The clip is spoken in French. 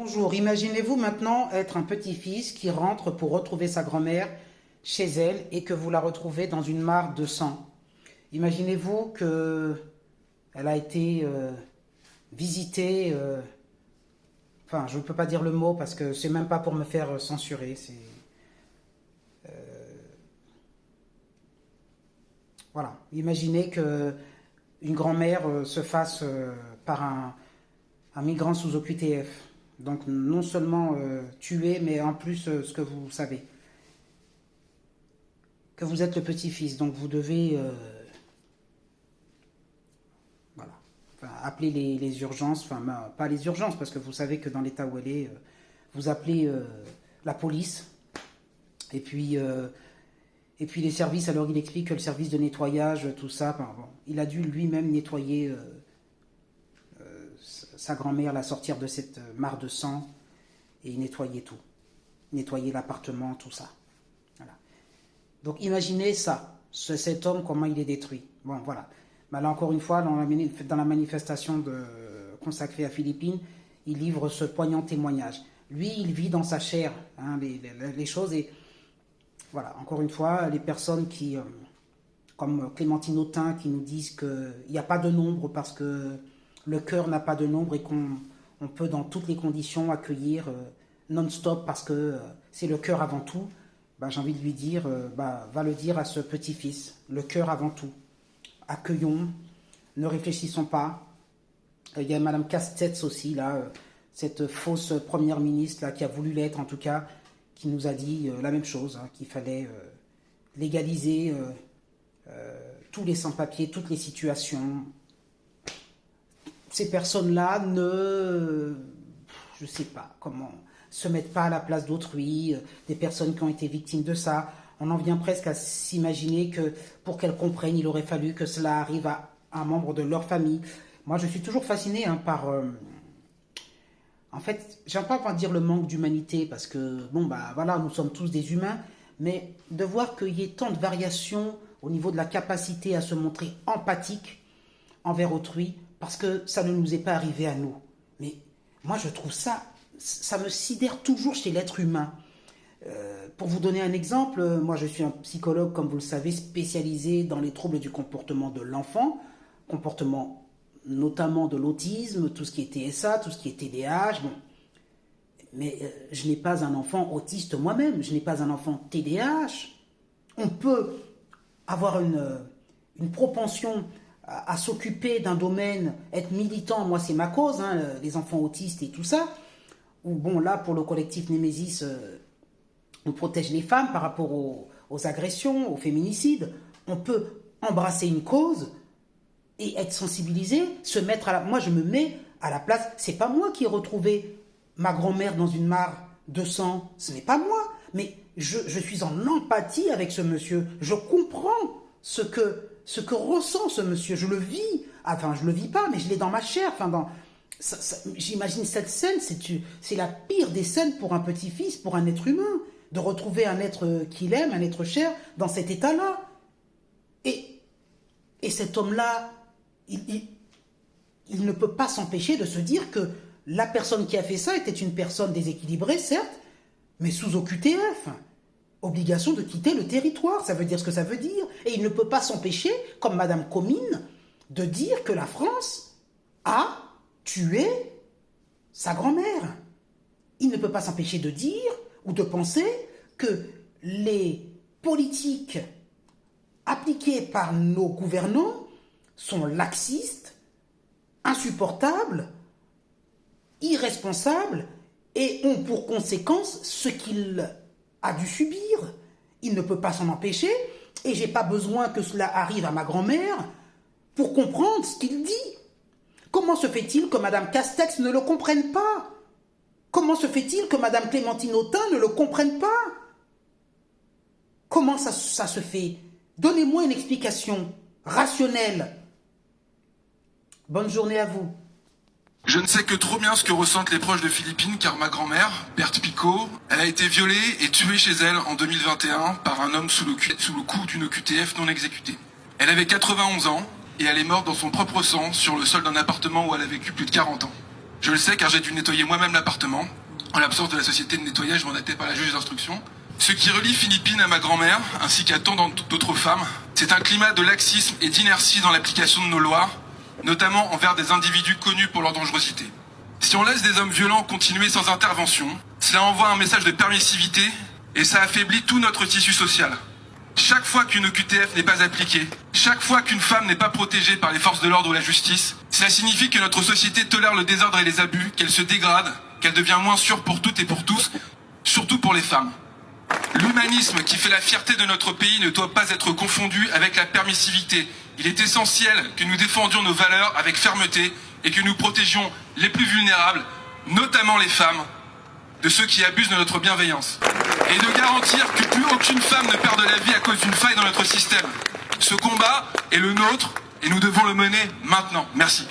Bonjour, imaginez-vous maintenant être un petit-fils qui rentre pour retrouver sa grand-mère chez elle et que vous la retrouvez dans une mare de sang. Imaginez-vous que elle a été visitée, enfin je ne peux pas dire le mot parce que c'est même pas pour me faire censurer, voilà. Imaginez que une grand-mère se fasse par un migrant sous OQTF. Donc non seulement tué, mais en plus ce que vous savez, que vous êtes le petit-fils, donc vous devez voilà, enfin, appeler les urgences, enfin pas les urgences, parce que vous savez que dans l'état où elle est, vous appelez la police, et puis, euh, et puis les services, alors il explique que le service de nettoyage, tout ça, enfin, bon, il a dû lui-même nettoyer sa grand-mère, la sortir de cette mare de sang, et nettoyer tout. Nettoyer l'appartement, tout ça. Voilà. Donc imaginez ça, cet homme, comment il est détruit. Bon, voilà. Mais là, encore une fois, dans la manifestation consacrée à Philippines, il livre ce poignant témoignage. Lui, il vit dans sa chair hein, les choses. Et voilà, encore une fois, les personnes qui, comme Clémentine Autain, qui nous disent qu'il n'y a pas de nombre parce que le cœur n'a pas de nombre et qu'on peut dans toutes les conditions accueillir non-stop parce que c'est le cœur avant tout. Bah, j'ai envie de lui dire, va le dire à ce petit-fils, le cœur avant tout. Accueillons, ne réfléchissons pas. Il y a Madame Castex aussi, là, cette fausse première ministre, là, qui a voulu l'être en tout cas, qui nous a dit la même chose, hein, qu'il fallait légaliser tous les sans-papiers, toutes les situations. Ces personnes-là je sais pas comment, se mettent pas à la place d'autrui, des personnes qui ont été victimes de ça. On en vient presque à s'imaginer que pour qu'elles comprennent, il aurait fallu que cela arrive à un membre de leur famille. Moi, je suis toujours fasciné hein, par... en fait, j'aime pas dire le manque d'humanité, parce que, bon, bah voilà, nous sommes tous des humains, mais de voir qu'il y ait tant de variations au niveau de la capacité à se montrer empathique envers autrui, parce que ça ne nous est pas arrivé à nous. Mais moi, je trouve ça me sidère toujours chez l'être humain. Pour vous donner un exemple, moi je suis un psychologue, comme vous le savez, spécialisé dans les troubles du comportement de l'enfant, comportement notamment de l'autisme, tout ce qui est TSA, tout ce qui est TDAH. Bon. Mais je n'ai pas un enfant autiste moi-même, je n'ai pas un enfant TDAH. On peut avoir une propension à s'occuper d'un domaine, être militant, moi c'est ma cause, hein, les enfants autistes et tout ça, ou bon là pour le collectif Némésis, on protège les femmes par rapport aux agressions, aux féminicides, on peut embrasser une cause et être sensibilisé, se mettre à la... Moi je me mets à la place, c'est pas moi qui ai retrouvé ma grand-mère dans une mare de sang, ce n'est pas moi, mais je suis en empathie avec ce monsieur, je comprends ce que ressent ce monsieur, je le vis, enfin je le vis pas, mais je l'ai dans ma chair, enfin j'imagine cette scène, c'est la pire des scènes pour un petit-fils, pour un être humain, de retrouver un être qu'il aime, un être cher, dans cet état-là. Et cet homme-là, il ne peut pas s'empêcher de se dire que la personne qui a fait ça était une personne déséquilibrée, certes, mais sous OQTF. Obligation de quitter le territoire, ça veut dire ce que ça veut dire. Et il ne peut pas s'empêcher, comme Madame Comines, de dire que la France a tué sa grand-mère. Il ne peut pas s'empêcher de dire ou de penser que les politiques appliquées par nos gouvernants sont laxistes, insupportables, irresponsables et ont pour conséquence ce qu'il a dû subir. Il ne peut pas s'en empêcher et j'ai pas besoin que cela arrive à ma grand-mère pour comprendre ce qu'il dit. Comment se fait-il que Madame Castex ne le comprenne pas? Comment se fait-il que Madame Clémentine Autain ne le comprenne pas? Comment ça se fait? Donnez-moi une explication rationnelle. Bonne journée à vous. Je ne sais que trop bien ce que ressentent les proches de Philippines, car ma grand-mère, Berthe Picot, elle a été violée et tuée chez elle en 2021 par un homme sous le coup d'une OQTF non exécutée. Elle avait 91 ans et elle est morte dans son propre sang sur le sol d'un appartement où elle a vécu plus de 40 ans. Je le sais car j'ai dû nettoyer moi-même l'appartement, en l'absence de la société de nettoyage mandatée par la juge d'instruction. Ce qui relie Philippine à ma grand-mère, ainsi qu'à tant d'autres femmes, c'est un climat de laxisme et d'inertie dans l'application de nos lois, notamment envers des individus connus pour leur dangerosité. Si on laisse des hommes violents continuer sans intervention, cela envoie un message de permissivité et ça affaiblit tout notre tissu social. Chaque fois qu'une OQTF n'est pas appliquée, chaque fois qu'une femme n'est pas protégée par les forces de l'ordre ou la justice, cela signifie que notre société tolère le désordre et les abus, qu'elle se dégrade, qu'elle devient moins sûre pour toutes et pour tous, surtout pour les femmes. L'humanisme qui fait la fierté de notre pays ne doit pas être confondu avec la permissivité. Il est essentiel que nous défendions nos valeurs avec fermeté et que nous protégions les plus vulnérables, notamment les femmes, de ceux qui abusent de notre bienveillance. Et de garantir que plus aucune femme ne perde la vie à cause d'une faille dans notre système. Ce combat est le nôtre et nous devons le mener maintenant. Merci.